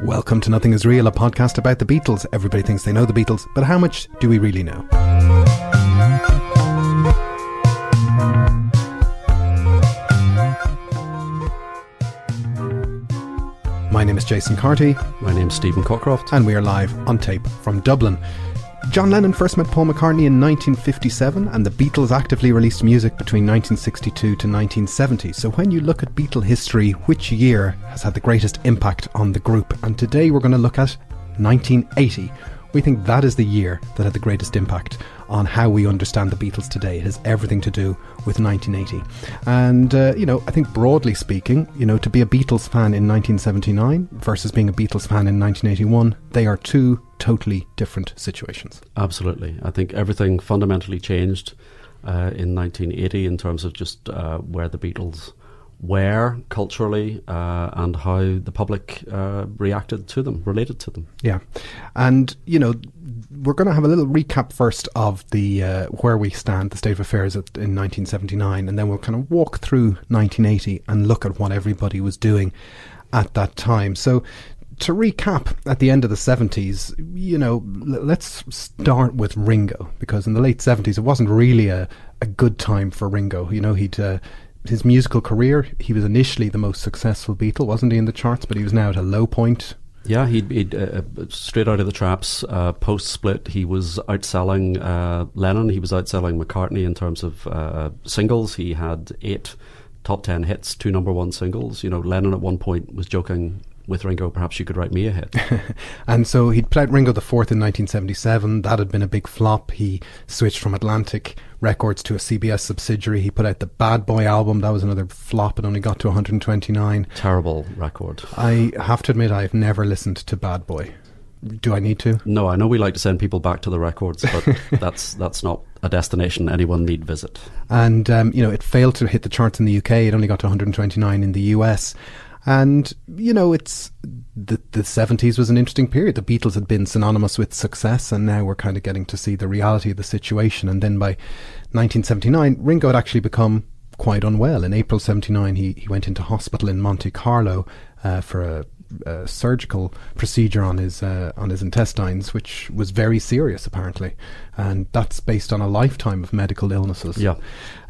Welcome to Nothing Is Real, a podcast about the Beatles. Everybody thinks they know the Beatles, but how much do we really know? My name is Jason Carty. My name's Stephen Cockcroft. And we are live on tape from Dublin. John Lennon first met Paul McCartney in 1957, and the Beatles actively released music between 1962 to 1970. So when you look at Beatle history, which year has had the greatest impact on the group? And today we're going to look at 1980. We think that is the year that had the greatest impact on how we understand the Beatles today. It has everything to do with 1980. And, I think broadly speaking, to be a Beatles fan in 1979 versus being a Beatles fan in 1981, they are two totally different situations. Absolutely. I think everything fundamentally changed in 1980 in terms of just where the Beatles were culturally and how the public reacted to them, related to them. Yeah. And, we're going to have a little recap first of the where we stand, the state of affairs in 1979, and then we'll kind of walk through 1980 and look at what everybody was doing at that time. So to recap, at the end of the 70s, let's start with Ringo, because in the late 70s it wasn't really a good time for Ringo. His musical career, he was initially the most successful Beatle, wasn't he, in the charts, but he was now at a low point. Yeah, he'd straight out of the traps, post-split, he was outselling Lennon, he was outselling McCartney in terms of singles. He had 8 top 10 hits, 2 number 1 singles. Lennon at one point was joking with Ringo, perhaps you could write me a hit. And so he'd played Ringo the Fourth in 1977. That had been a big flop. He switched from Atlantic Records to a CBS subsidiary. He put out the Bad Boy album. That was another flop. It only got to 129. Terrible record. I have to admit, I've never listened to Bad Boy. Do I need to? No, I know we like to send people back to the records, but that's not a destination anyone need visit. And, it failed to hit the charts in the UK. It only got to 129 in the US. And, it's the 70s was an interesting period. The Beatles had been synonymous with success, and now we're kind of getting to see the reality of the situation. And then by 1979, Ringo had actually become quite unwell. In April 79, he went into hospital in Monte Carlo for a surgical procedure on his intestines, which was very serious apparently, and that's based on a lifetime of medical illnesses. Yeah.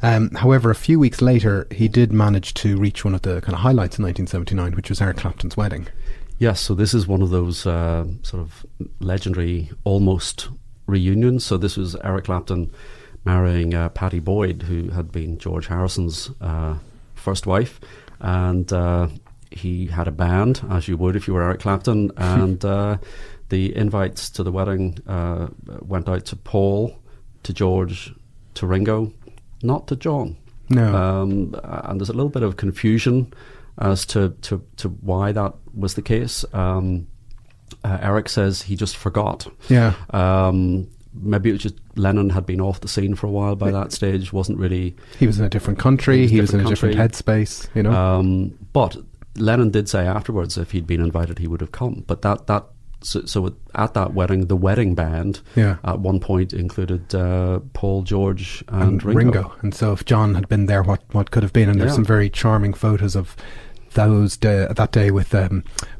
However, a few weeks later, he did manage to reach one of the kind of highlights in 1979, which was Eric Clapton's wedding. Yes, so this is one of those sort of legendary almost reunions. So this was Eric Clapton marrying Pattie Boyd, who had been George Harrison's first wife, and he had a band, as you would if you were Eric Clapton, and the invites to the wedding went out to Paul, to George, to Ringo, not to John. No. And there's a little bit of confusion as to why that was the case. Eric says he just forgot. Yeah. Maybe it was just Lennon had been off the scene for a while by that stage, wasn't really... He was in a different country, he was in a different headspace, But Lennon did say afterwards if he'd been invited he would have come. But so at that wedding, the wedding band at one point included Paul, George and Ringo. And so if John had been there, what could have been? And there's some very charming photos of that day with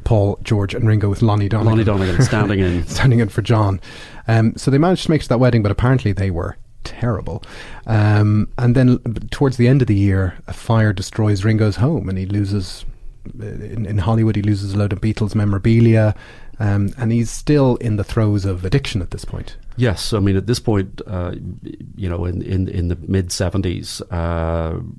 Paul, George and Ringo, with Lonnie Donegan standing in for John. So they managed to make it to that wedding, but apparently they were terrible. And then towards the end of the year, a fire destroys Ringo's home, and he loses... In Hollywood, he loses a load of Beatles memorabilia, and he's still in the throes of addiction at this point. Yes, I mean at this point, in the mid 70s,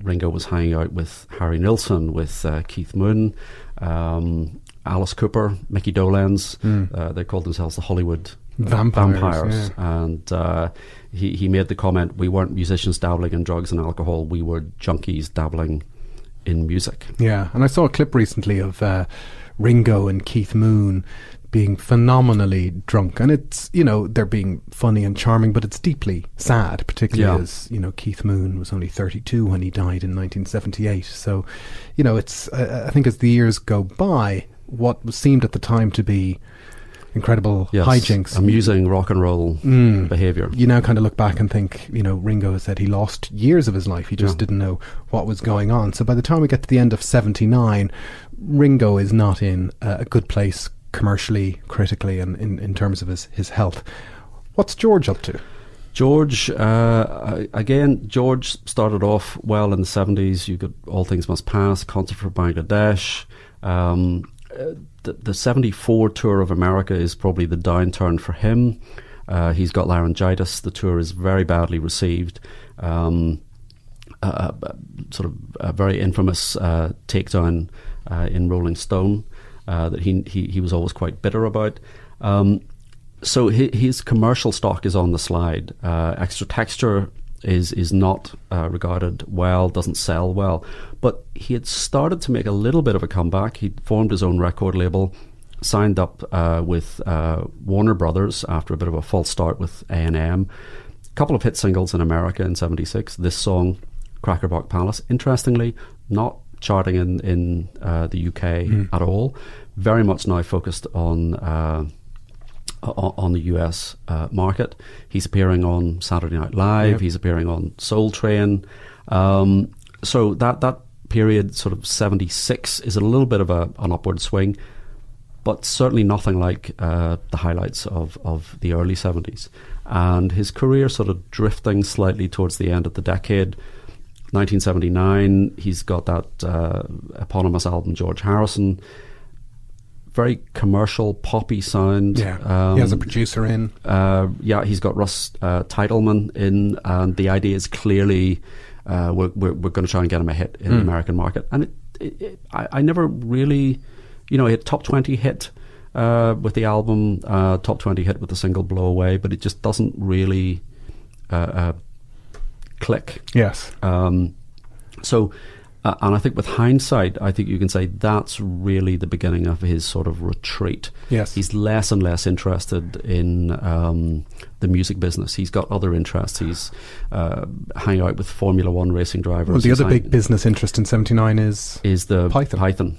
Ringo was hanging out with Harry Nilsson, with Keith Moon, Alice Cooper, Mickey Dolenz. They called themselves the Hollywood Vampires. Yeah. And he made the comment, we weren't musicians dabbling in drugs and alcohol, we were junkies dabbling in music. Yeah, and I saw a clip recently of Ringo and Keith Moon being phenomenally drunk, and it's, they're being funny and charming, but it's deeply sad, particularly as, Keith Moon was only 32 when he died in 1978. So, it's I think as the years go by, what seemed at the time to be incredible hijinks, amusing rock and roll behaviour. You now kind of look back and think, Ringo has said he lost years of his life. He just didn't know what was going on. So by the time we get to the end of 79, Ringo is not in a good place commercially, critically, and in terms of his health. What's George up to? George, again, George started off well in the 70s. You got All Things Must Pass, Concert for Bangladesh. The 74 tour of America is probably the downturn for him. He's got laryngitis. The tour is very badly received. Sort of a very infamous takedown in Rolling Stone that he was always quite bitter about. So his commercial stock is on the slide. Extra Texture is not regarded well, doesn't sell well. But he had started to make a little bit of a comeback. He'd formed his own record label, signed up with Warner Brothers after a bit of a false start with A&M. A couple of hit singles in America in 76. This song, Crackerbock Palace, interestingly, not charting in the UK at all. Very much now focused on the US market. He's appearing on Saturday Night Live. Yep. He's appearing on Soul Train. So that period, sort of 76, is a little bit of an upward swing, but certainly nothing like the highlights of the early 70s. And his career sort of drifting slightly towards the end of the decade. 1979, he's got that eponymous album, George Harrison. Very commercial, poppy sound. Yeah, he has a producer in. He's got Russ Titelman in, and the idea is clearly we're going to try and get him a hit in the American market. And I never really, he had top 20 hit with the album, top 20 hit with the single Blow Away, but it just doesn't really click. Yes. And I think with hindsight, I think you can say that's really the beginning of his sort of retreat. Yes. He's less and less interested in the music business. He's got other interests. He's hanging out with Formula One racing drivers. Well, the other big business interest in 79 is the Python.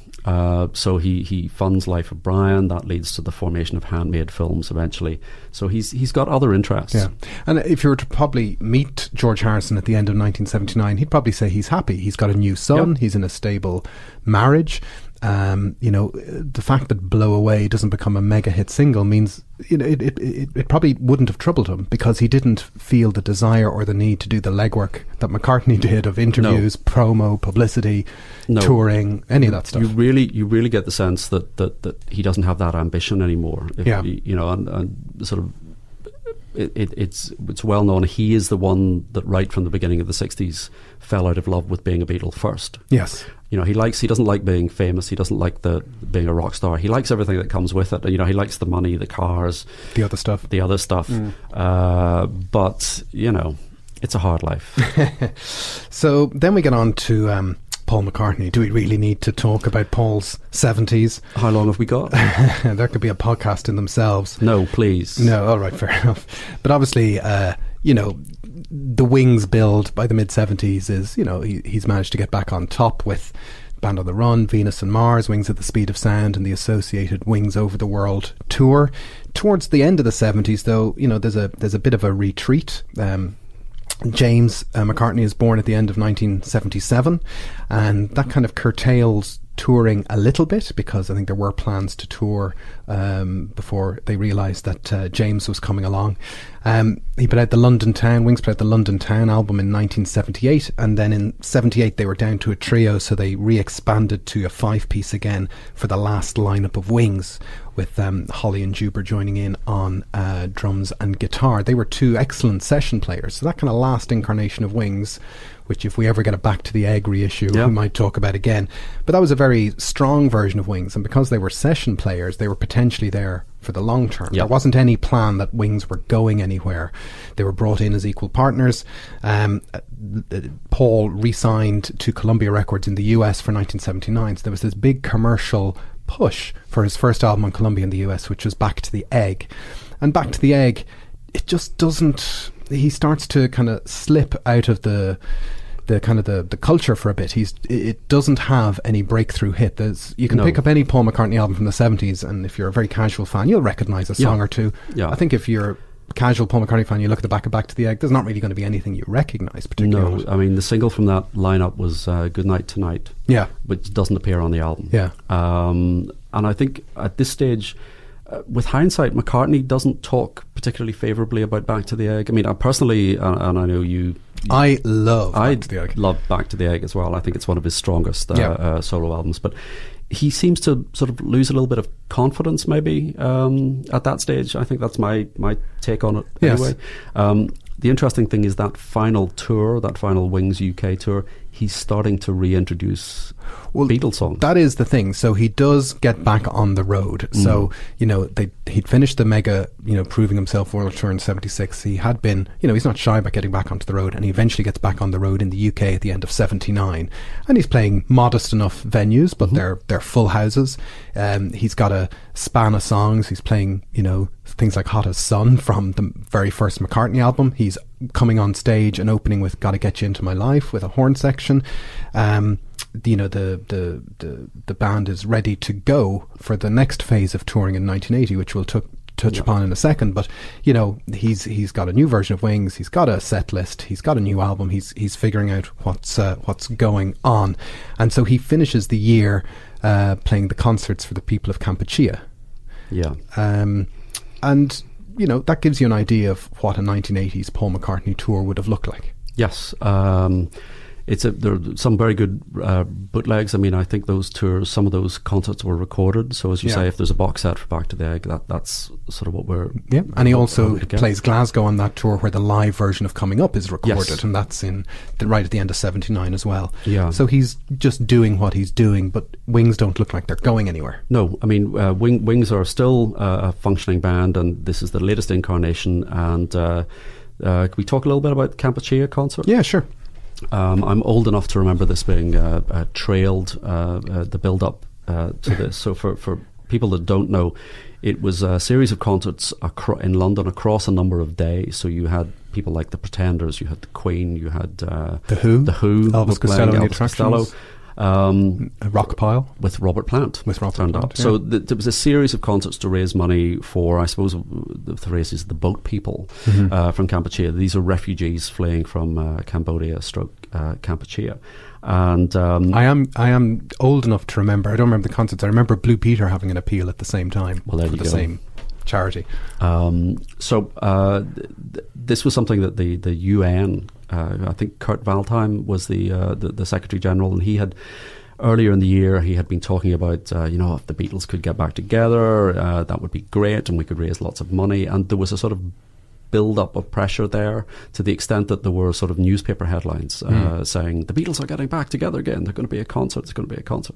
So he funds Life of Brian. That leads to the formation of Handmade Films eventually. So he's got other interests. Yeah. And if you were to probably meet George Harrison at the end of 1979, he'd probably say he's happy. He's got a new son. Yep. He's in a stable marriage. The fact that Blow Away doesn't become a mega hit single means it probably wouldn't have troubled him, because he didn't feel the desire or the need to do the legwork that McCartney did of interviews, promo, publicity, touring, any of that stuff. You really get the sense that he doesn't have that ambition anymore. And sort of it's well known he is the one that right from the beginning of the 60s fell out of love with being a Beatle first. Yes. He doesn't like being famous. He doesn't like being a rock star. He likes everything that comes with it. He likes the money, the cars, the other stuff. But it's a hard life. So then we get on to Paul McCartney. Do we really need to talk about Paul's 70s? How long have we got? There could be a podcast in themselves. No, please. No, all right, fair enough. But obviously, the Wings build by the mid-70s is, he's managed to get back on top with Band on the Run, Venus and Mars, Wings at the Speed of Sound, and the associated Wings Over the World tour. Towards the end of the 70s, though, there's a bit of a retreat. James McCartney is born at the end of 1977, and that kind of curtails touring a little bit, because I think there were plans to tour before they realised that James was coming along. He put out Wings put out the London Town album in 1978, and then in 78 they were down to a trio, so they re-expanded to a 5-piece again for the last lineup of Wings, with Holly and Juber joining in on drums and guitar. They were two excellent session players, so that kind of last incarnation of Wings, which if we ever get a Back to the Egg reissue, we might talk about again. But that was a very strong version of Wings, and because they were session players, they were potentially there for the long term. There wasn't any plan that Wings were going anywhere. They were brought in as equal partners. Paul re-signed to Columbia Records in the US for 1979, so there was this big commercial push for his first album on Columbia in the US, which was Back to the Egg. And Back to the Egg, it just doesn't... He starts to kind of slip out of the culture for a bit. It doesn't have any breakthrough hit. You can pick up any Paul McCartney album from the 70s, and if you're a very casual fan, you'll recognise a song or two. I think if you're casual Paul McCartney fan, you look at the back of Back to the Egg, there's not really going to be anything you recognise particularly. No, I mean, the single from that lineup was Good Night Tonight, which doesn't appear on the album. And I think at this stage, with hindsight, McCartney doesn't talk particularly favourably about Back to the Egg. I mean, I personally, and I know you... I love Back to the Egg. love Back to the Egg as well. I think it's one of his strongest solo albums. But he seems to sort of lose a little bit of confidence maybe at that stage. I think that's my take on it anyway. The interesting thing is that final tour, that final Wings UK tour, he's starting to reintroduce Beatles songs. That is the thing. So he does get back on the road. So, he'd finished the mega, Proving Himself World Tour in 76. He had been, he's not shy about getting back onto the road, and he eventually gets back on the road in the UK at the end of 79. And he's playing modest enough venues, but they're full houses. He's got a span of songs. He's playing, things like Hot as Sun from the very first McCartney album. He's coming on stage and opening with Gotta Get You Into My Life with a horn section. The band is ready to go for the next phase of touring in 1980, which we'll touch upon in a second. But he's got a new version of Wings. He's got a set list. He's got a new album. He's figuring out what's going on, and so he finishes the year playing the concerts for the people of Kampuchea. And that gives you an idea of what a 1980s Paul McCartney tour would have looked like. Yes. There are some very good bootlegs. I mean, I think those tours, some of those concerts were recorded. So as you say, if there's a box set for Back to the Egg, that's sort of what we're... Yeah, and he also plays Glasgow on that tour, where the live version of Coming Up is recorded, and that's right at the end of 79 as well. So he's just doing what he's doing, but Wings don't look like they're going anywhere. No, I mean, Wings are still a functioning band, and this is the latest incarnation. And can we talk a little bit about the Kampuchea concert? Yeah, sure. I'm old enough to remember this being trailed, the build-up to this. So for people that don't know, it was a series of concerts in London across a number of days. So you had people like the Pretenders, you had the Queen, you had the Who, Elvis Costello, Elvis Costello. Rockpile with Robert Plant. Yeah. So there was a series of concerts to raise money for, I suppose, the phrase is the boat people from Kampuchea. These are refugees fleeing from Cambodia / Kampuchea. And I am old enough to remember. I don't remember the concerts. I remember Blue Peter having an appeal at the same time for the same charity. This was something that the UN, I think Kurt Waldheim was the Secretary General, and he had earlier in the year he had been talking about if the Beatles could get back together, that would be great, and we could raise lots of money. And there was a sort of build-up of pressure there, to the extent that there were sort of newspaper headlines saying the Beatles are getting back together again. They're going to be a concert. It's going to be a concert.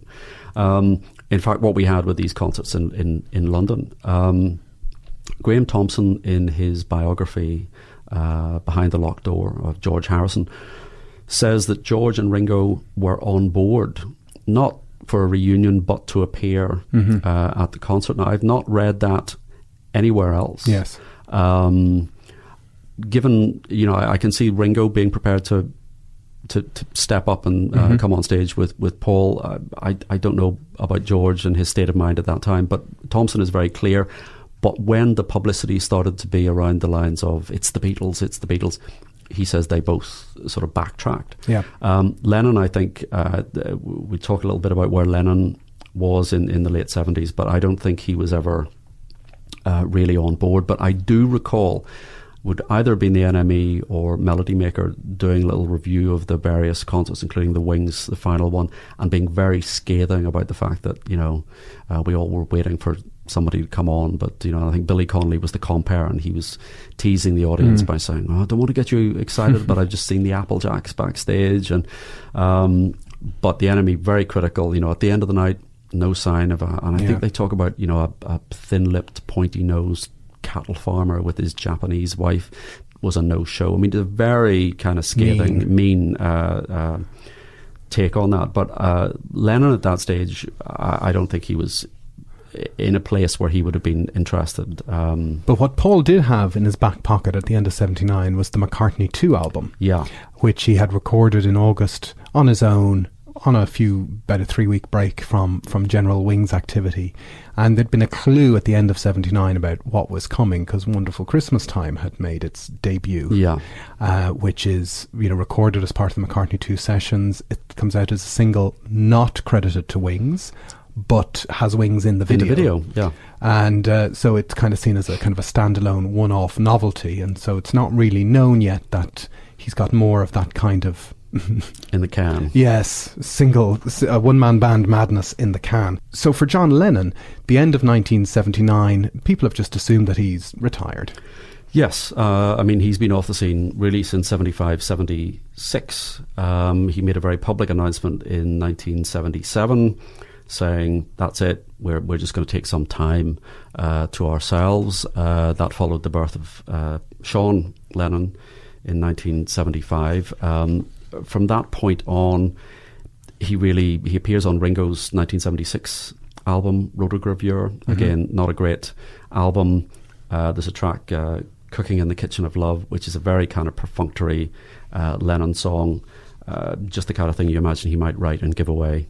In fact, what we had with these concerts in London, Graham Thompson, in his biography Behind the Locked Door of George Harrison, says that George and Ringo were on board, not for a reunion, but to appear at the concert. Now, I've not read that anywhere else. Yes. Given, I can see Ringo being prepared to step up and come on stage with Paul. I don't know about George and his state of mind at that time, but Thompson is very clear. But when the publicity started to be around the lines of it's the Beatles, he says they both sort of backtracked. Yeah. Lennon, I think, we talk a little bit about where Lennon was in the late 70s, but I don't think he was ever really on board. But I do recall, would either have been the NME or Melody Maker, doing a little review of the various concerts, including the Wings, the final one, and being very scathing about the fact that, we all were waiting for somebody to come on. But, I think Billy Connolly was the compere, and he was teasing the audience by saying, I don't want to get you excited, but I've just seen the Applejacks backstage. And but the NME, very critical, at the end of the night, no sign of and I think they talk about, a thin-lipped, pointy-nosed cattle farmer with his Japanese wife was a no-show. I mean, a very kind of scathing, mean take on that. But Lennon at that stage, I don't think he was in a place where he would have been interested. But what Paul did have in his back pocket at the end of 79 was the McCartney 2 album, which he had recorded in August on his own on about a 3-week break from general Wings activity, and there'd been a clue at the end of 79 about what was coming, because Wonderful Christmas Time had made its debut, which is, you know, recorded as part of the McCartney 2 sessions. It comes out as a single not credited to Wings, but has Wings in the video. And so it's kind of seen as a kind of a standalone one-off novelty, and so it's not really known yet that he's got more of that kind of in the can. Yes, one-man band madness in the can. So for John Lennon, the end of 1979, people have just assumed that he's retired. Yes, I mean, he's been off the scene really since 75, 76. He made a very public announcement in 1977 saying, that's it, we're just going to take some time to ourselves. That followed the birth of Sean Lennon in 1975. From that point on, he appears on Ringo's 1976 album, Rotogravure. Again, not a great album. There's a track, Cooking in the Kitchen of Love, which is a very kind of perfunctory Lennon song, just the kind of thing you imagine he might write and give away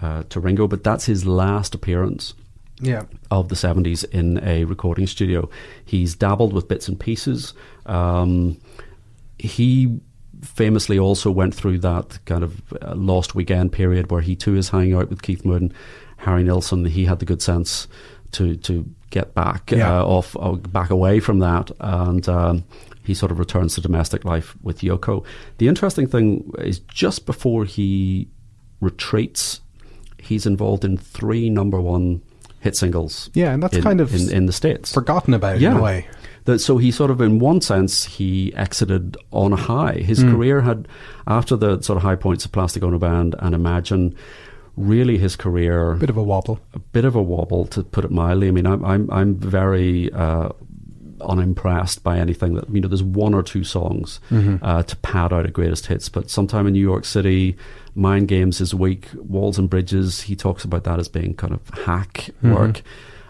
to Ringo. But that's his last appearance of the 70s in a recording studio. He's dabbled with bits and pieces. He famously also went through that kind of lost weekend period where he too is hanging out with Keith Moon, Harry Nilsson. He had the good sense to get back back away from that, and he sort of returns to domestic life with Yoko. The interesting thing is, just before he retreats, he's involved in 3 number 1 hit singles. Yeah, and that's kind of in the States forgotten about in a way. So he sort of, in one sense, he exited on a high. His career had, after the sort of high points of Plastic Ono Band and Imagine, really his career... A bit of a wobble, to put it mildly. I mean, I'm very unimpressed by anything that, you know, there's 1 or 2 songs to pad out a greatest hits, but Sometime in New York City, Mind Games is weak, Walls and Bridges, he talks about that as being kind of hack work.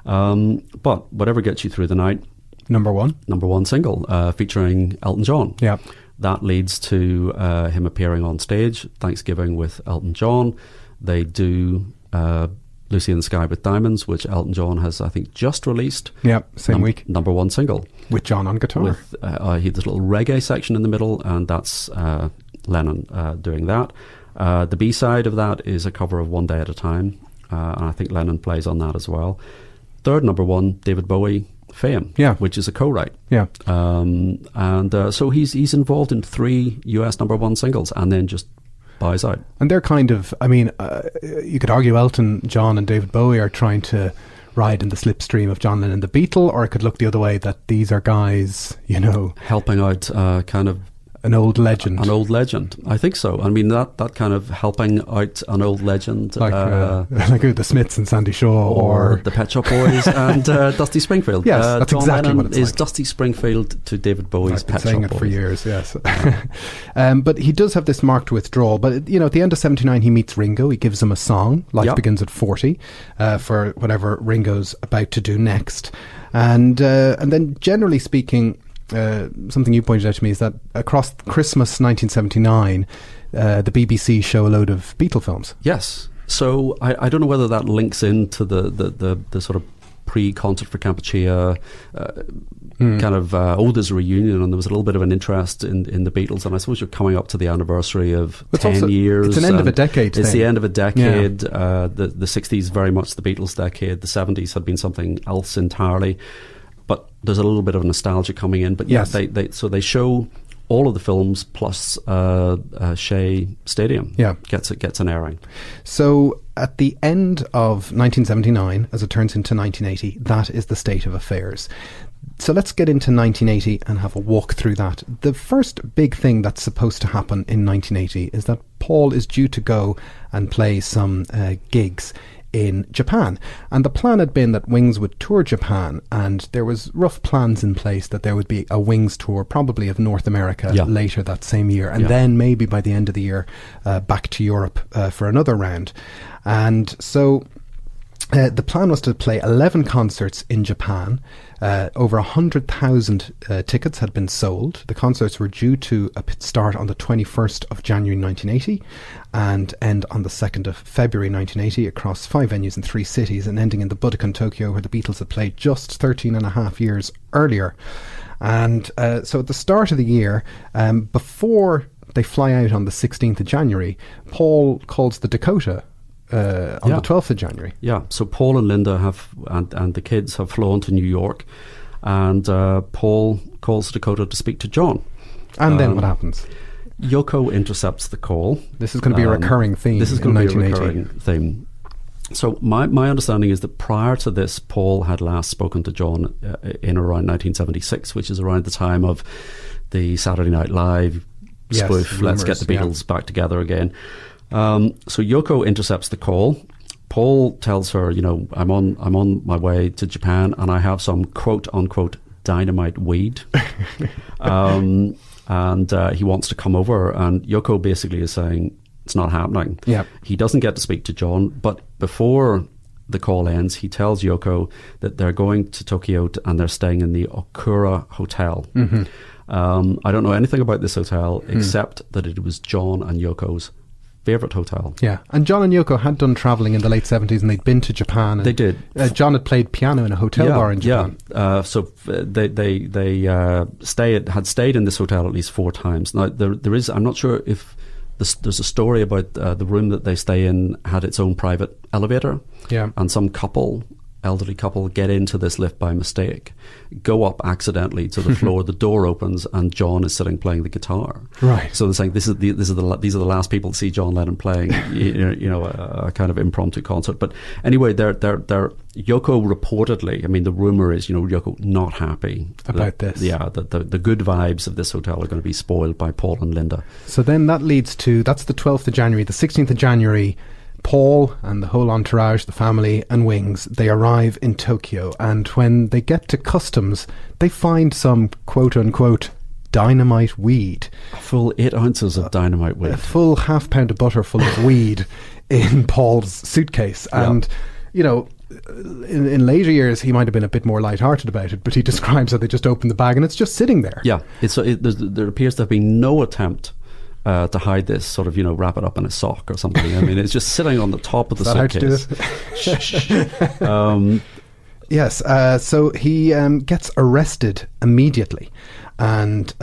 But whatever gets you through the night... Number one single, featuring Elton John. Yeah. That leads to him appearing on stage, Thanksgiving with Elton John. They do Lucy in the Sky with Diamonds, which Elton John has, I think, just released. Yeah, same week. Number 1 single. With John on guitar. With he had this little reggae section in the middle, and that's Lennon doing that. The B-side of that is a cover of One Day at a Time, and I think Lennon plays on that as well. Third number 1, David Bowie, Fame, which is a co-write. So he's involved in 3 US number 1 singles, and then just buys out. And they're kind of, I mean, you could argue Elton John and David Bowie are trying to ride in the slipstream of John Lennon and the Beatles, or it could look the other way, that these are guys, you know, helping out kind of an old legend. I think so. I mean, that kind of helping out an old legend, like the Smiths and Sandy Shaw, or the Pet Shop Boys and Dusty Springfield. Yes, that's John exactly Lennon what it's like. Is Dusty Springfield to David Bowie's Pet Shop Boys. I've been saying it for years. Yes, but he does have this marked withdrawal. But you know, at the end of 79, he meets Ringo. He gives him a song, Life Begins at 40, for whatever Ringo's about to do next, and then generally speaking. Something you pointed out to me is that across Christmas 1979, the BBC show a load of Beatle films. Yes. So I don't know whether that links into the sort of pre-concert for Kampuchea kind of there's a reunion, and there was a little bit of an interest in the Beatles, and I suppose you're coming up to the anniversary of 10 years. It's an end of a decade It's thing. the end of a decade. Yeah. The 60s very much the Beatles decade. The 70s had been something else entirely. But there's a little bit of nostalgia coming in. But yes, they show all of the films plus Shea Stadium. Gets an airing. So at the end of 1979, as it turns into 1980, that is the state of affairs. So let's get into 1980 and have a walk through that. The first big thing that's supposed to happen in 1980 is that Paul is due to go and play some gigs in Japan, and the plan had been that Wings would tour Japan, and there was rough plans in place that there would be a Wings tour probably of North America later that same year, and then maybe by the end of the year back to Europe for another round. And so The plan was to play 11 concerts in Japan. Over 100,000 tickets had been sold. The concerts were due to start on the 21st of January 1980 and end on the 2nd of February 1980 across 5 venues in 3 cities, and ending in the Budokan, Tokyo, where the Beatles had played just 13 and a half years earlier. And so at the start of the year, before they fly out on the 16th of January, Paul calls the Dakota on the 12th of January. Yeah, so Paul and Linda and the kids have flown to New York, and Paul calls Dakota to speak to John. And then what happens? Yoko intercepts the call. This is going to be a recurring theme. This is going to be a recurring theme. So my understanding is that prior to this, Paul had last spoken to John in around 1976, which is around the time of the Saturday Night Live spoof, Let's Get the Beatles back together again. So Yoko intercepts the call. Paul tells her, I'm on my way to Japan, and I have some quote unquote dynamite weed, and he wants to come over. And Yoko basically is saying it's not happening. Yeah, he doesn't get to speak to John, but before the call ends, he tells Yoko that they're going to Tokyo and they're staying in the Okura Hotel. Mm-hmm. I don't know anything about this hotel except that it was John and Yoko's favourite hotel. Yeah, and John and Yoko had done travelling in the late 70s, and they'd been to Japan. And, they did. John had played piano in a hotel bar in Japan. Yeah, so they had stayed in this hotel at least 4 times. Now, there is, I'm not sure if there's a story about the room that they stay in had its own private elevator. Yeah. And some elderly couple get into this lift by mistake, go up accidentally to the floor, the door opens, and John is sitting playing the guitar. Right. So they're saying these are the last people to see John Lennon playing a kind of impromptu concert. But anyway, they're Yoko reportedly, I mean, the rumor is, Yoko not happy about this. Yeah, the good vibes of this hotel are going to be spoiled by Paul and Linda. So then that leads to, that's the 12th of January, the 16th of January, Paul and the whole entourage, the family and Wings, they arrive in Tokyo, and when they get to customs, they find some quote-unquote dynamite weed. A full 8 ounces of dynamite weed. A full half pound of butter full of weed in Paul's suitcase. And, in later years, he might have been a bit more lighthearted about it, but he describes how they just opened the bag and it's just sitting there. Yeah, there appears to have been no attempt to hide this, sort of, wrap it up in a sock or something. I mean, it's just sitting on the top of the suitcase. How to do this? Yes, so he gets arrested immediately, and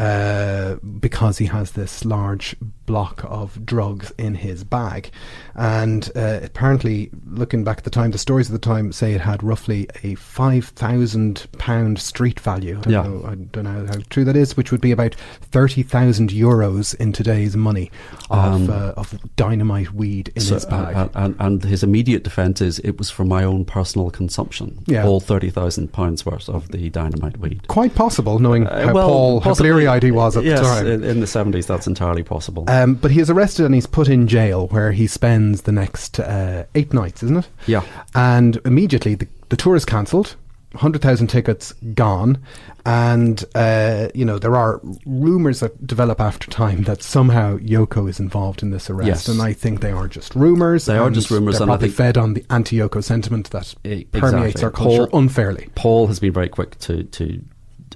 because he has this large block of drugs in his bag. And apparently, looking back at the time, the stories of the time say it had roughly a £5,000 street value. I don't know how true that is, which would be about 30,000 euros in today's money of dynamite weed in his bag. And his immediate defence is, it was for my own personal consumption. Yeah. All £30,000 worth of the dynamite weed. Quite possible, knowing how bleary-eyed he was at the time. Yes, in the 70s, that's entirely possible. But he is arrested and he's put in jail, where he spends the next 8 nights, isn't it? Yeah. And immediately the tour is cancelled, 100,000 tickets gone, and there are rumours that develop after time that somehow Yoko is involved in this arrest. Yes. And I think they are just rumours. They are just rumours. They're and probably I think fed on the anti-Yoko sentiment that permeates our culture unfairly. Paul has been very quick to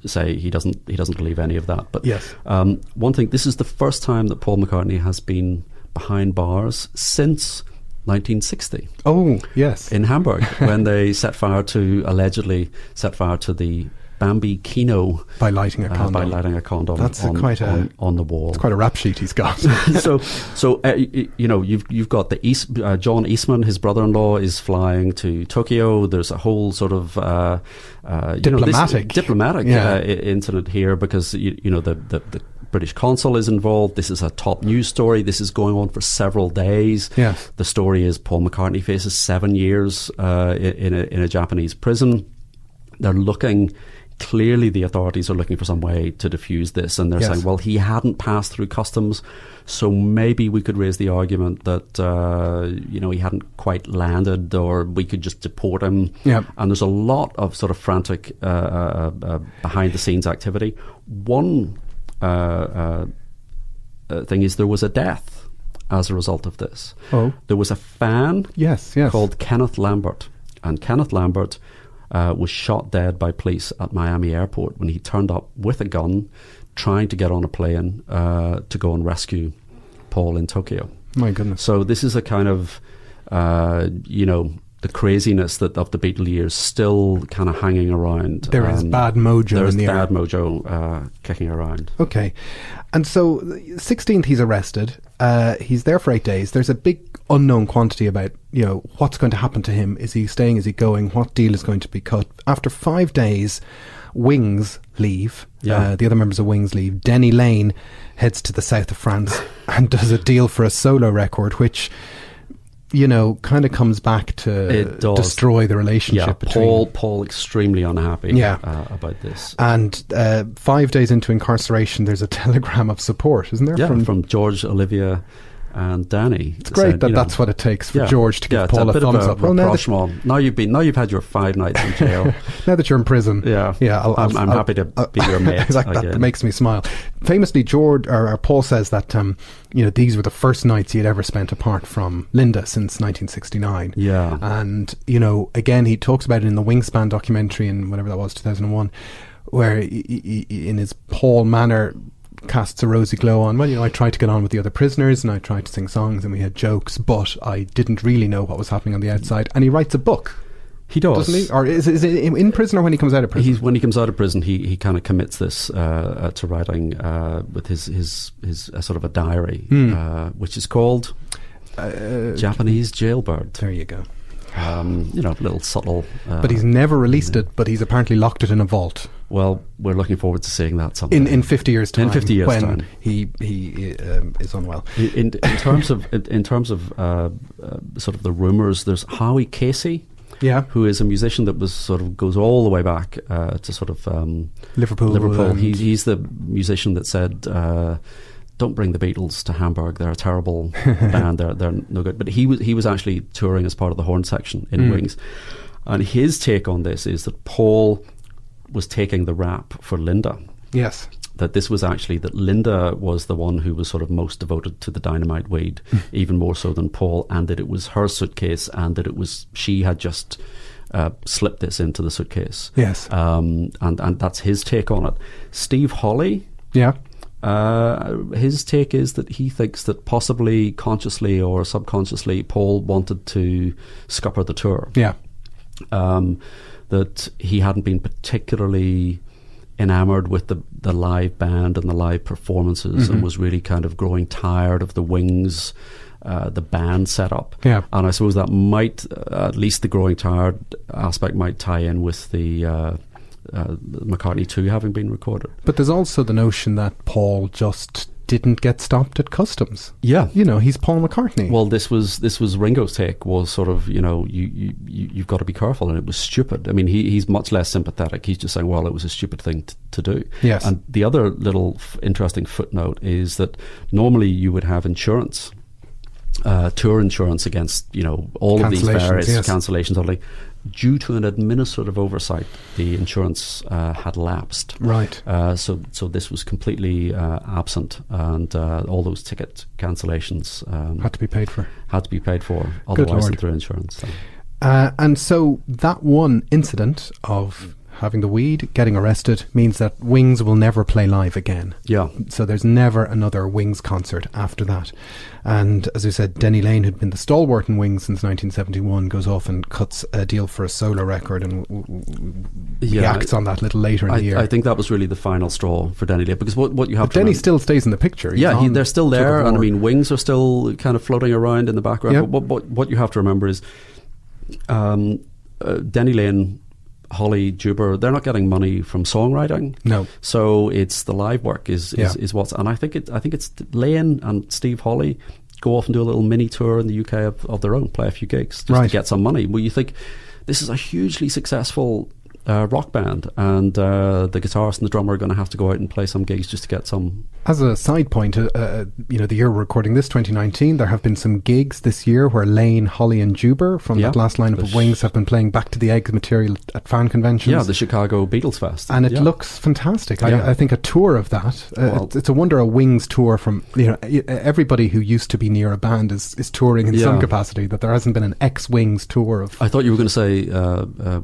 say he doesn't believe any of that. But yes. One thing, this is the first time that Paul McCartney has been behind bars since 1960. Oh, yes. In Hamburg, when they allegedly set fire to the Bambi Kino by lighting a condom. That's on the wall. It's quite a rap sheet he's got. You've got the John Eastman, his brother-in-law, is flying to Tokyo. There's a whole sort of diplomatic incident here, because the British consul is involved. This is a top news story. This is going on for several days. Yes. The story is Paul McCartney faces 7 years in a Japanese prison. They're looking. Clearly, the authorities are looking for some way to defuse this, and they're saying, well, he hadn't passed through customs, so maybe we could raise the argument that he hadn't quite landed, or we could just deport him. Yep. And there's a lot of sort of frantic behind-the-scenes activity. One thing is, there was a death as a result of this. Oh. There was a fan yes. called Kenneth Lambert. And Kenneth Lambert was shot dead by police at Miami airport when he turned up with a gun, trying to get on a plane to go and rescue Paul in Tokyo. My goodness. So this is a kind of, the craziness of the Beatle years still kind of hanging around. There is bad mojo in the air. There is bad mojo kicking around. Okay. And so, 16th, he's arrested. He's there for 8 days. There's a big unknown quantity about, what's going to happen to him. Is he staying? Is he going? What deal is going to be cut? After 5 days, Wings leave. Yeah. The other members of Wings leave. Denny Lane heads to the south of France and does a deal for a solo record, which, kind of comes back to destroy the relationship between... Paul extremely unhappy about this. And 5 days into incarceration, there's a telegram of support, isn't there? Yeah, from George, Olivia and Danny. It's great that's what it takes for George to give Paul a thumbs up. Well, now you've had your 5 nights in jail. Now that you're in prison, I'm happy to be your mate. That makes me smile. Famously, George or Paul says that these were the first nights he had ever spent apart from Linda since 1969. Yeah, and again, he talks about it in the Wingspan documentary in whatever that was, 2001, where he in his Paul manner casts a rosy glow on, I tried to get on with the other prisoners and I tried to sing songs and we had jokes, but I didn't really know what was happening on the outside. And he writes a book. He does. Doesn't he? Or is it in prison or when he comes out of prison? When he comes out of prison, he kind of commits this to writing with his sort of a diary, which is called Japanese Jailbird. There you go. A little subtle. But he's never released it, but he's apparently locked it in a vault. Well, we're looking forward to seeing that someday. In 50 years' time. In 50 years' time. When he is unwell. In terms of sort of the rumours, there's Howie Casey, who is a musician that was sort of goes all the way back to sort of Liverpool. He's the musician that said, don't bring the Beatles to Hamburg. They're a terrible band. They're no good. But he was actually touring as part of the horn section in Wings, and his take on this is that Paul was taking the rap for Linda. Yes. That this was actually that Linda was the one who was sort of most devoted to the dynamite weed, even more so than Paul, and that it was her suitcase, and that she had just slipped this into the suitcase. Yes. And that's his take on it. Steve Hawley. Yeah. His take is that he thinks that possibly consciously or subconsciously Paul wanted to scupper the tour. Yeah. That he hadn't been particularly enamoured with the live band and the live performances, and was really kind of growing tired of the Wings, the band setup. Yeah. And I suppose that might, at least the growing tired aspect, might tie in with the McCartney 2 having been recorded. But there's also the notion that Paul just didn't get stopped at customs. Yeah. He's Paul McCartney. Well, this was Ringo's take, was sort of, you've got to be careful, and it was stupid. I mean, he's much less sympathetic. He's just saying, well, it was a stupid thing to do. Yes. And the other little interesting footnote is that normally you would have insurance, tour insurance against, all of these various cancellations. Only due to an administrative oversight, the insurance had lapsed. Right. So this was completely absent, and all those ticket cancellations had to be paid for. Otherwise than through insurance. So. And so that one incident of having the weed, getting arrested, means that Wings will never play live again. Yeah. So there's never another Wings concert after that. And as we said, Denny Lane, who'd been the stalwart in Wings since 1971, goes off and cuts a deal for a solo record and reacts on that a little later in the year. I think that was really the final straw for Denny Lane, because what you have to Denny still stays in the picture. They're still there, and I mean, Wings are still kind of floating around in the background. Yep. But what you have to remember is Denny Lane, Holly, Juber, they're not getting money from songwriting. No. So it's the live work is what's, and I think it's Lane and Steve Hawley go off and do a little mini tour in the UK of their own, play a few gigs just to get some money. Well, you think this is a hugely successful rock band, and the guitarist and the drummer are going to have to go out and play some gigs just to get some. As a side point, the year we're recording this, 2019, there have been some gigs this year where Lane, Holly and Juber from that last lineup of Wings have been playing Back to the Eggs material at fan conventions. Yeah, the Chicago Beatles Fest. And it looks fantastic. I think a tour of that, it's a wonder a Wings tour from, everybody who used to be near a band is touring in some capacity, that there hasn't been an ex-Wings tour of... I thought you were going to say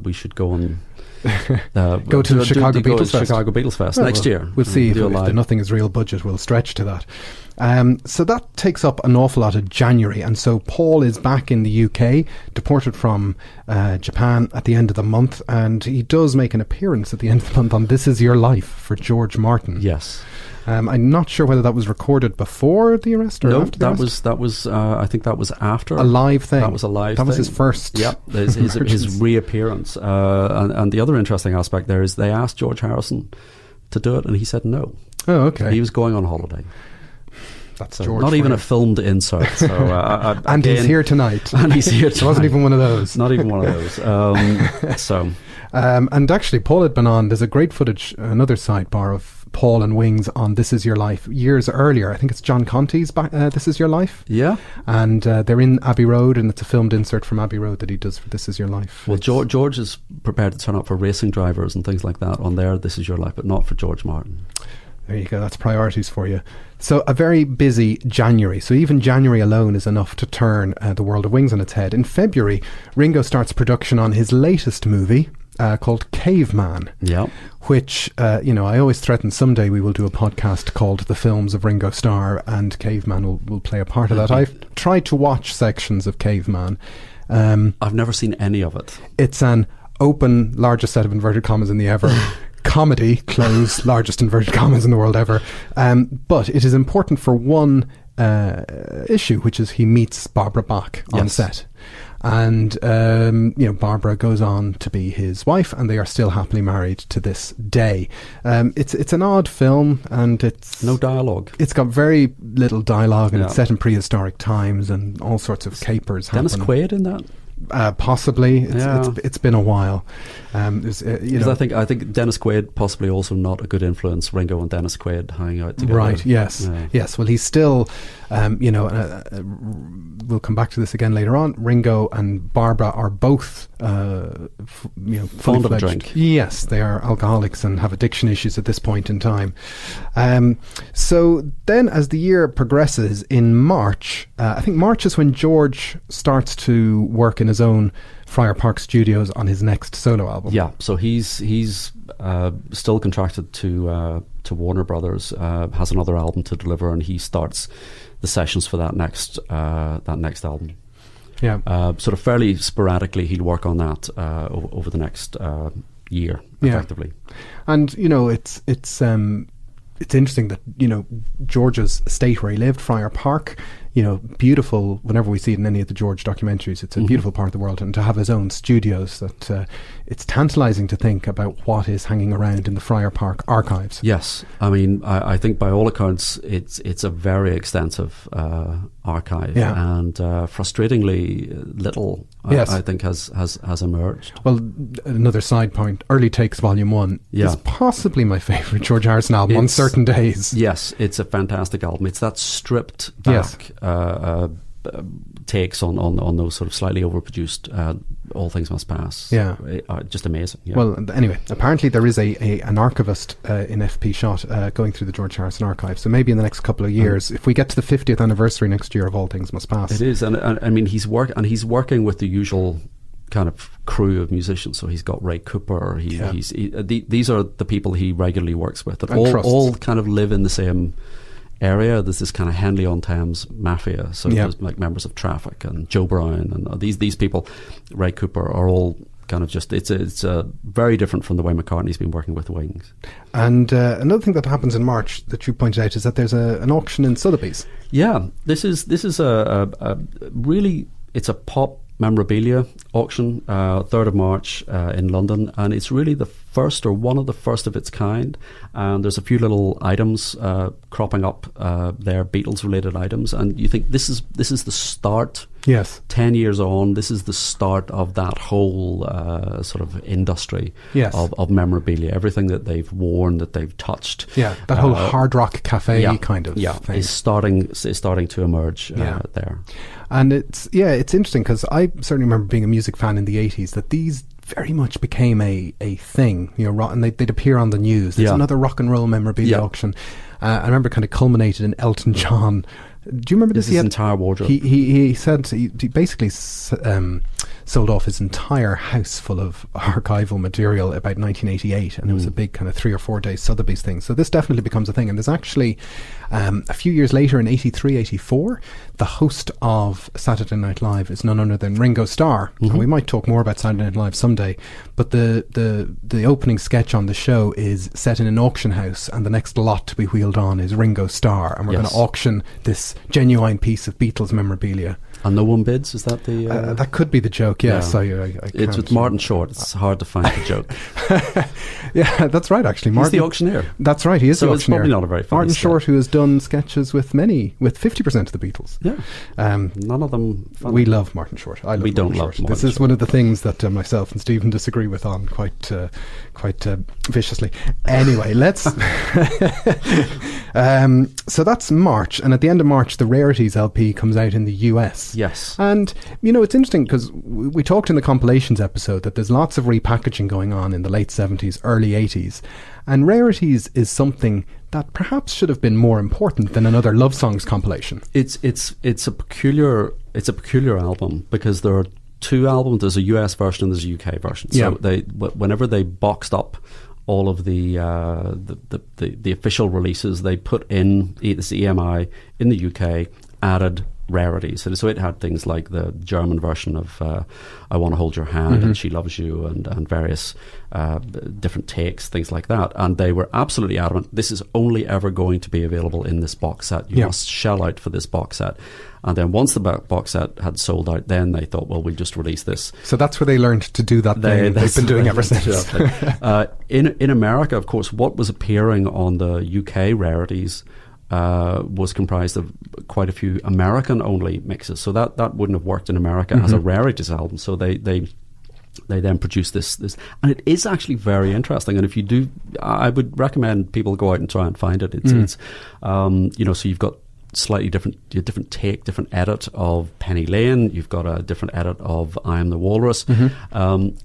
we should go on... go to the Chicago Beatles Fest next year. We'll see if the Nothing Is Real budget will stretch to that. So that takes up an awful lot of January, and so Paul is back in the UK, deported from Japan at the end of the month, and he does make an appearance at the end of the month on This Is Your Life for George Martin. Yes. I'm not sure whether that was recorded before the arrest or after the arrest. that was I think that was after a live thing. That was a live thing. That was his first. Yep, his reappearance. And the other interesting aspect there is they asked George Harrison to do it, and he said no. Oh, okay. He was going on holiday. That's so George. Not even a filmed insert. So, and he's here tonight. And he's here tonight. It wasn't even one of those. Not even one of those. And actually, Paul had been on. There's a great footage, another sidebar of Paul and Wings on This Is Your Life years earlier. I think it's John Conte's This Is Your Life. Yeah. And they're in Abbey Road, and it's a filmed insert from Abbey Road that he does for This Is Your Life. Well, George is prepared to turn up for racing drivers and things like that on their This Is Your Life, but not for George Martin. There you go, that's priorities for you. So a very busy January. So even January alone is enough to turn the world of Wings on its head. In February, Ringo starts production on his latest movie, called Caveman. Yeah. Which, I always threaten someday we will do a podcast called The Films of Ringo Starr, and Caveman will play a part of that. I've tried to watch sections of Caveman. I've never seen any of it. It's an open, largest set of inverted commas in the ever comedy, close, largest inverted commas in the world ever. But it is important for one issue, which is he meets Barbara Bach on set. And, Barbara goes on to be his wife, and they are still happily married to this day. It's an odd film, and it's... No dialogue. It's got very little dialogue, and it's set in prehistoric times, and all sorts of capers happen. Dennis Quaid in that? Possibly. It's been a while. I think Dennis Quaid possibly also not a good influence. Ringo and Dennis Quaid hanging out together. Right. Yes. Yes. Well, he's still, we'll come back to this again later on. Ringo and Barbara are both, fond of a drink. Yes, they are alcoholics and have addiction issues at this point in time. So then, as the year progresses, in March, I think March is when George starts to work in his own Friar Park Studios on his next solo album. Yeah, so he's still contracted to Warner Brothers, has another album to deliver, and he starts the sessions for that next album. Yeah, sort of fairly sporadically, he'll work on that over the next year, effectively. And it's interesting that George's estate where he lived, Friar Park, beautiful. Whenever we see it in any of the George documentaries, it's a beautiful part of the world, and to have his own studios, that it's tantalising to think about what is hanging around in the Friar Park archives. Yes, I mean, I think by all accounts, it's a very extensive archive, and frustratingly little, I think, has emerged. Well, another side point: Early Takes Volume 1 is possibly my favourite George Harrison album on certain days. Yes, it's a fantastic album. It's that stripped back takes on those sort of slightly overproduced All Things Must Pass. Just amazing. Well, anyway, apparently there is an archivist in FP Shot going through the George Harrison archive, so maybe in the next couple of years, if we get to the 50th anniversary next year of All Things Must Pass. It is, and I mean, he's working with the usual kind of crew of musicians. So he's got Ray Cooper, these are the people he regularly works with, that all kind of live in the same area. There's this kind of Henley-on-Thames mafia, so there's like members of Traffic and Joe Brown and these people, Ray Cooper, are all kind of just, it's very different from the way McCartney's been working with Wings. And another thing that happens in March that you pointed out is that there's an auction in Sotheby's. Yeah, this is a really, it's a pop memorabilia auction, 3rd of March in London, and it's really the first, or one of the first of its kind, and there's a few little items cropping up there, Beatles related items, and you think this is the start Yes. 10 years on, this is the start of that whole sort of industry Yes. of memorabilia. Everything that they've worn, that they've touched. Yeah, that whole hard rock cafe kind of thing. is starting to emerge there. And it's interesting because I certainly remember being a music fan in the 80s that these very much became a thing, and they'd appear on the news. There's another rock and roll memorabilia auction. I remember kind of culminated in Elton John. Do you remember this? His entire wardrobe. He said he basically sold off his entire house full of archival material about 1988, and it was a big kind of 3 or 4 day Sotheby's thing. So this definitely becomes a thing. And there's actually a few years later, in 83, 84, the host of Saturday Night Live is none other than Ringo Starr. And we might talk more about Saturday Night Live someday, but the opening sketch on the show is set in an auction house, and the next lot to be wheeled on is Ringo Starr, and we're going to auction this genuine piece of Beatles memorabilia. And no one bids? Is that the... that could be the joke, yes. I it's with Martin Short. It's hard to find the joke. Yeah, that's right, actually. He's the auctioneer. That's right, he is the auctioneer. So it's probably not a very funny Martin sketch. Short, who has done sketches with 50% of the Beatles. Yeah. None of them funny. We love Martin Short. We don't love Martin This is Short. one of the things that myself and Stephen disagree with on quite viciously. Anyway, let's... so that's March, and at the end of March, the Rarities LP comes out in the US. Yes. And, it's interesting because we talked in the compilations episode that there's lots of repackaging going on in the late 70s, early 80s. And Rarities is something that perhaps should have been more important than another Love Songs compilation. It's a peculiar album because there are two albums. There's a US version and there's a UK version. So whenever they boxed up all of the official releases, they put in this EMI in the UK, added Rarities. So it had things like the German version of I Want to Hold Your Hand and She Loves You and various different takes, things like that. And they were absolutely adamant, this is only ever going to be available in this box set. You must shell out for this box set. And then once the box set had sold out, then they thought, well, we'll just release this. So that's where they learned to do that thing they've been doing ever since. In America, of course, what was appearing on the UK Rarities was comprised of quite a few American-only mixes. So that wouldn't have worked in America as a Rarities album. So they then produced this, and it is actually very interesting. And if you do, I would recommend people go out and try and find it. It's so you've got slightly different take, different edit of Penny Lane. You've got a different edit of I Am the Walrus.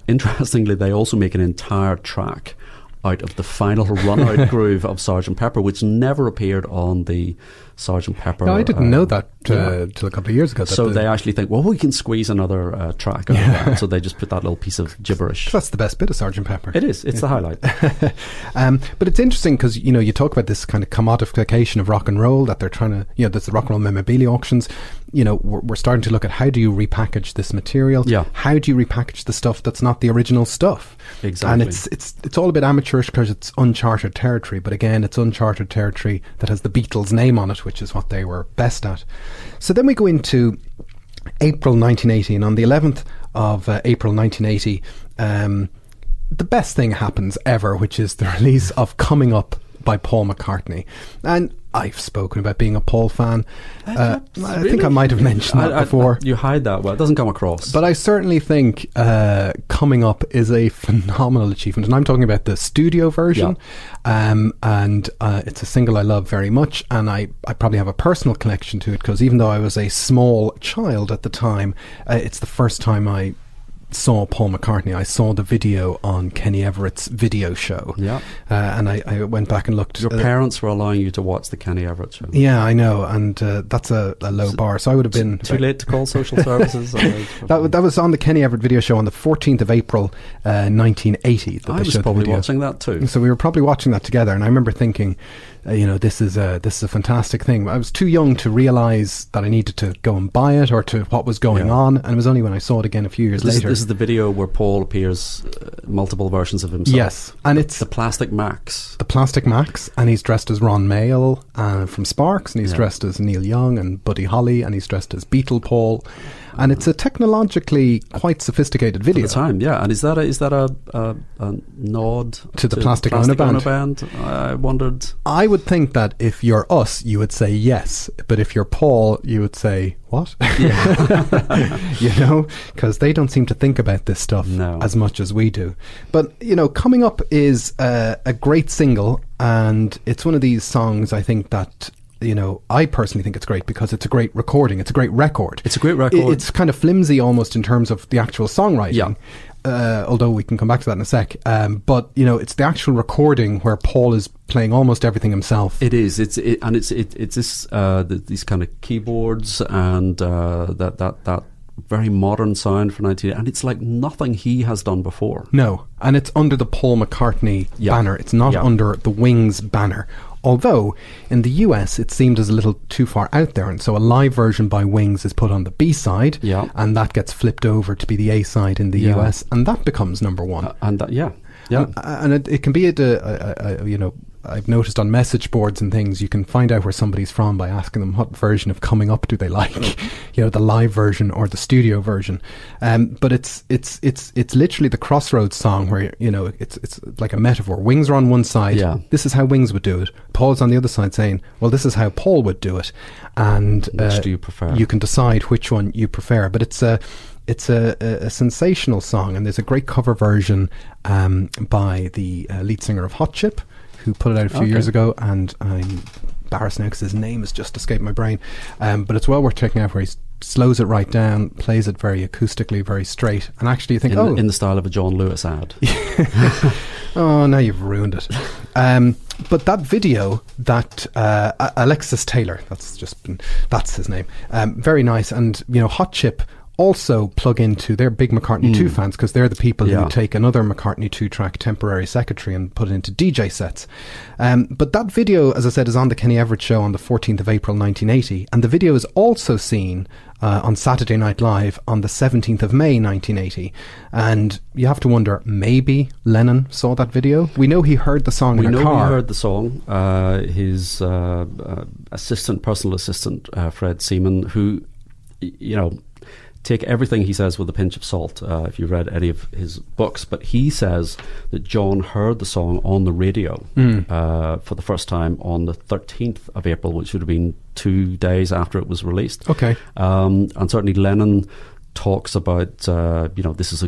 Interestingly, they also make an entire track out of the final run-out groove of Sgt. Pepper, which never appeared on the Sgt. Pepper. No, I didn't know that till a couple of years ago. So they actually think, well, we can squeeze another track out of that. So they just put that little piece of gibberish. That's the best bit of Sgt. Pepper. It is. It's the highlight. But it's interesting because, you talk about this kind of commodification of rock and roll that they're trying to, there's the rock and roll memorabilia auctions. We're starting to look at how do you repackage this material? Yeah. How do you repackage the stuff that's not the original stuff? Exactly. And it's all a bit amateurish because it's uncharted territory. But again, it's uncharted territory that has the Beatles' name on it, which is what they were best at. So then we go into April 1980, and on the 11th of April 1980, the best thing happens ever, which is the release of Coming Up by Paul McCartney. And I've spoken about being a Paul fan. I think I might have mentioned that before. You hide that well. It doesn't come across. But I certainly think Coming Up is a phenomenal achievement. And I'm talking about the studio version. And it's a single I love very much. And I probably have a personal connection to it because even though I was a small child at the time, it's the first time I saw Paul McCartney. I saw the video on Kenny Everett's video show. Yeah. And I went back and looked. Your parents were allowing you to watch the Kenny Everett show. Yeah, I know. And that's a low bar. So I would have been... Too late to call social services? That was on the Kenny Everett video show on the 14th of April, 1980. I was probably watching that too. So we were probably watching that together. And I remember thinking, this is a fantastic thing. I was too young to realise that I needed to go and buy it or to what was going on. And it was only when I saw it again a few years later. This is the video where Paul appears multiple versions of himself. Yes. And it's the Plastic Max. The Plastic Max. And he's dressed as Ron Mayle from Sparks. And he's dressed as Neil Young and Buddy Holly. And he's dressed as Beatle Paul. And it's a technologically quite sophisticated video. At the time, yeah. And is that a nod to the Plastic Ono Band? I wondered. I would think that if you're us, you would say yes. But if you're Paul, you would say, what? Yeah. You know, because they don't seem to think about this stuff as much as we do. But, you know, coming up is a great single, and it's one of these songs I think that, you know, I personally think it's great because it's a great recording. It's a great record. It's a great record. It's kind of flimsy almost in terms of the actual songwriting. Yeah. Although we can come back to that in a sec. But, you know, it's the actual recording where Paul is playing almost everything himself. It is. It's this these kind of keyboards and that very modern sound for 19, and it's like nothing he has done before. No, and it's under the Paul McCartney banner. It's not under the Wings banner. Although in the US it seemed as a little too far out there, and so a live version by Wings is put on the B side, and that gets flipped over to be the A side in the US, and that becomes number one. And it can be you know, I've noticed on message boards and things, you can find out where somebody's from by asking them what version of Coming Up do they like, you know, the live version or the studio version. But it's literally the Crossroads song where, you know, it's like a metaphor. Wings are on one side. Yeah. This is how Wings would do it. Paul's on the other side saying, well, this is how Paul would do it. And which do you prefer? You can decide which one you prefer. But it's a sensational song, and there's a great cover version by the lead singer of Hot Chip, who put it out a few years ago, and I'm embarrassed now because his name has just escaped my brain. But it's well worth checking out, where he slows it right down, plays it very acoustically, very straight, and actually you think, in the style of a John Lewis ad. Oh, now you've ruined it. But that video that Alexis Taylor, that's his name, very nice. And you know, Hot Chip also plug into, they're big McCartney 2 fans, because they're the people who take another McCartney 2 track, Temporary Secretary, and put it into DJ sets. But that video, as I said, is on the Kenny Everett Show on the 14th of April 1980, and the video is also seen on Saturday Night Live on the 17th of May 1980. And you have to wonder, maybe Lennon saw that video? We know he heard the song in a car. We know he heard the song. His personal assistant, Fred Seaman, who, you know, take everything he says with a pinch of salt, if you've read any of his books, but he says that John heard the song on the radio for the first time on the 13th of April, which would have been 2 days after it was released. Okay. And certainly Lennon talks about, you know, this is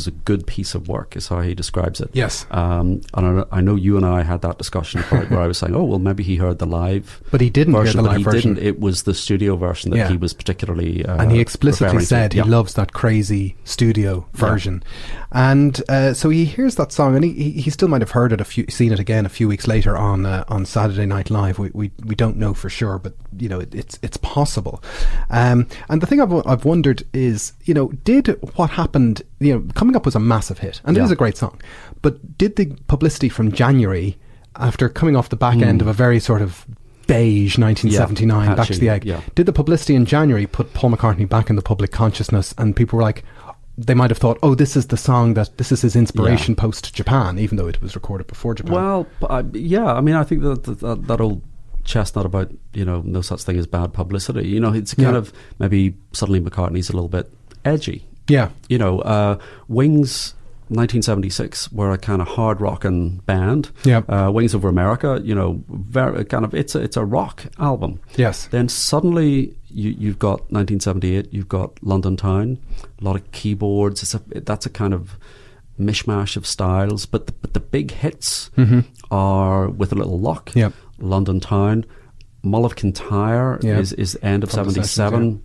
a good piece of work, is how he describes it. Yes. And I know you and I had that discussion about where I was saying, oh, well, maybe he heard the live but he didn't version, hear the live version. It was the studio version that he was particularly and he explicitly said he loves that crazy studio version. And so he hears that song, and he still might have heard it seen it again a few weeks later on Saturday Night Live. We don't know for sure, but you know, it's possible. And the thing I've wondered is, you know, did what happened, you know, Coming Up was a massive hit, and it is a great song, but did the publicity from January, after coming off the back end of a very sort of beige 1979 Back to the Egg, did the publicity in January put Paul McCartney back in the public consciousness, and people were like, they might have thought, oh, this is the song this is his inspiration post Japan, even though it was recorded before Japan? Well, I mean, I think that old chestnut about, you know, no such thing as bad publicity, you know, it's kind of, maybe suddenly McCartney's a little bit edgy. Yeah. You know, Wings 1976 were a kind of hard rocking band. Yeah. Wings Over America, you know, very kind of, it's a rock album. Yes. Then suddenly you've got 1978, you've got London Town, a lot of keyboards. That's a kind of mishmash of styles, but the big hits are With a Little Luck, London Town, Mull of Kintyre is end of 77.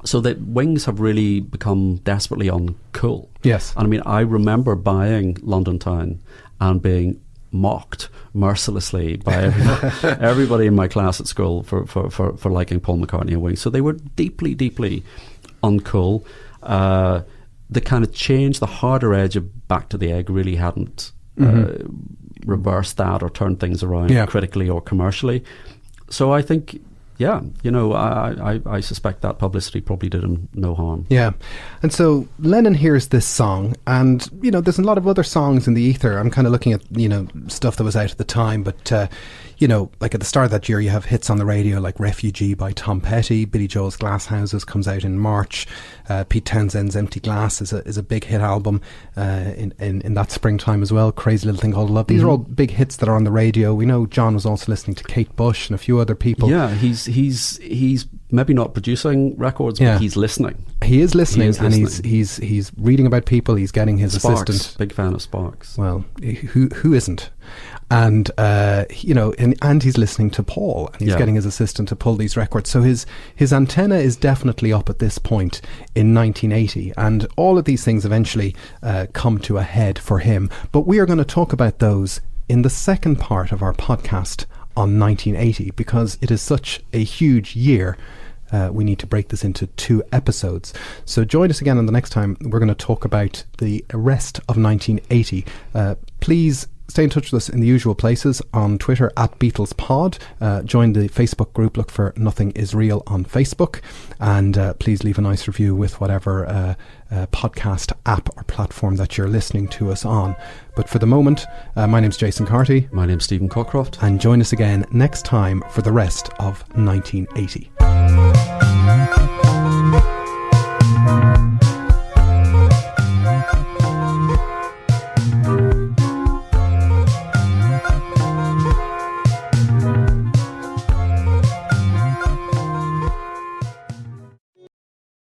So that Wings have really become desperately uncool. Yes. And I mean, I remember buying London Town and being mocked mercilessly by everybody in my class at school for liking Paul McCartney and Wings. So they were deeply, deeply uncool. The kind of change, the harder edge of Back to the Egg really hadn't reversed that or turned things around critically or commercially. So I think, yeah, you know, I suspect that publicity probably did him no harm. Yeah. And so Lennon hears this song, and, you know, there's a lot of other songs in the ether. I'm kind of looking at, you know, stuff that was out at the time, but, like at the start of that year, you have hits on the radio like Refugee by Tom Petty, Billy Joel's Glass Houses comes out in March, Pete Townshend's Empty Glass is a big hit album in that springtime as well, Crazy Little Thing Called Love. These are all big hits that are on the radio. We know John was also listening to Kate Bush and a few other people. Yeah, he's maybe not producing records, but he's listening. He is listening, and he's reading about people. He's getting his Sparks, assistant. big fan of Sparks. Well, who isn't? And and he's listening to Paul, and he's getting his assistant to pull these records. So his antenna is definitely up at this point in 1980, and all of these things eventually come to a head for him. But we are going to talk about those in the second part of our podcast on 1980, because it is such a huge year. We need to break this into 2 episodes. So join us again, and the next time we're going to talk about the rest of 1980. Please stay in touch with us in the usual places, on Twitter @BeatlesPod. Join the Facebook group, look for Nothing Is Real on Facebook, and please leave a nice review with whatever podcast app or platform that you're listening to us on. But for the moment, my name's Jason Carty. My name's Stephen Cockcroft. And join us again next time for the rest of 1980.